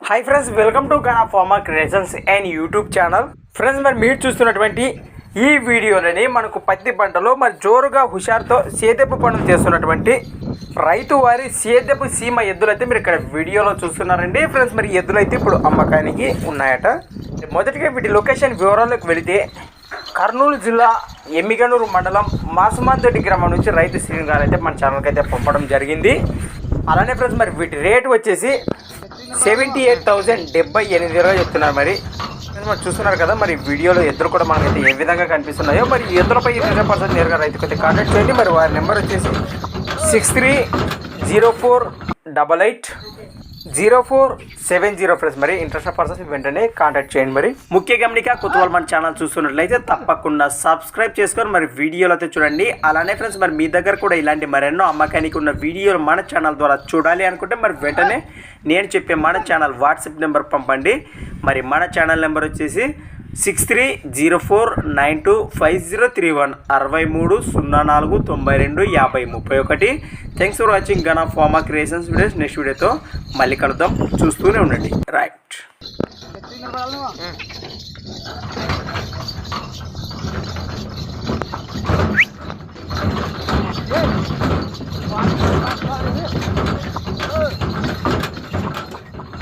Hi friends, welcome to Gana pharma creations and YouTube channel. Friends, మరి మీరు చూస్తున్నటువంటి ఈ వీడియోలని మనకు పత్తి పంటలో మరి జోరుగా హుషారుతో సేద్యపు పనులు చేస్తున్నటువంటి రైతు వారి సేద్యపు సీమ ఎద్దులు అయితే మీరు ఇక్కడ వీడియోలో చూస్తున్నారండి. ఫ్రెండ్స్, మరి ఎద్దులు అయితే ఇప్పుడు అమ్మకానికి ఉన్నాయట. మొదటిగా వీటి లొకేషన్ వివరాలకు వెళితే కర్నూలు జిల్లా ఎమ్మిగనూరు మండలం మాసుమాంతోటి గ్రామం నుంచి రైతు శ్రీని గారు అయితే మన ఛానల్కి అయితే పంపడం జరిగింది. అలానే ఫ్రెండ్స్, మరి వీటి రేటు వచ్చేసి 78,078 చెప్తున్నారు. మరి చూస్తున్నారు కదా, మరి వీడియోలో ఎద్దులు కూడా మనకైతే ఏ విధంగా కనిపిస్తున్నాయో, మరి ఎద్దులపై 20% నేరుగా రైతుకి అయితే కాంటాక్ట్ చేయండి. మరి వారి నెంబర్ వచ్చేసి 6304880470. ఫ్రెండ్స్, మరి ఇంట్రెస్ట్ పర్సన్స్ వెంటనే కాంటాక్ట్ చేయండి. మరి ముఖ్య గమనిక, కొత్త వాళ్ళు మన ఛానల్ చూస్తున్నట్లయితే తప్పకుండా సబ్స్క్రైబ్ చేసుకొని మరి వీడియోలు అయితే చూడండి. అలానే ఫ్రెండ్స్, మరి మీ దగ్గర కూడా ఇలాంటి మరెన్నో అమ్మకానికి ఉన్న వీడియోలు మన ఛానల్ ద్వారా చూడాలి అనుకుంటే మరి వెంటనే నేను చెప్పే మన ఛానల్ వాట్సాప్ నెంబర్ పంపండి. మరి మన ఛానల్ నెంబర్ వచ్చేసి 6304925031 6304925031. Thanks for watching Gana pharma creations videos. Next వీడియోతో మళ్ళీ కలుద్దాం, చూస్తూనే ఉండండి. రైట్.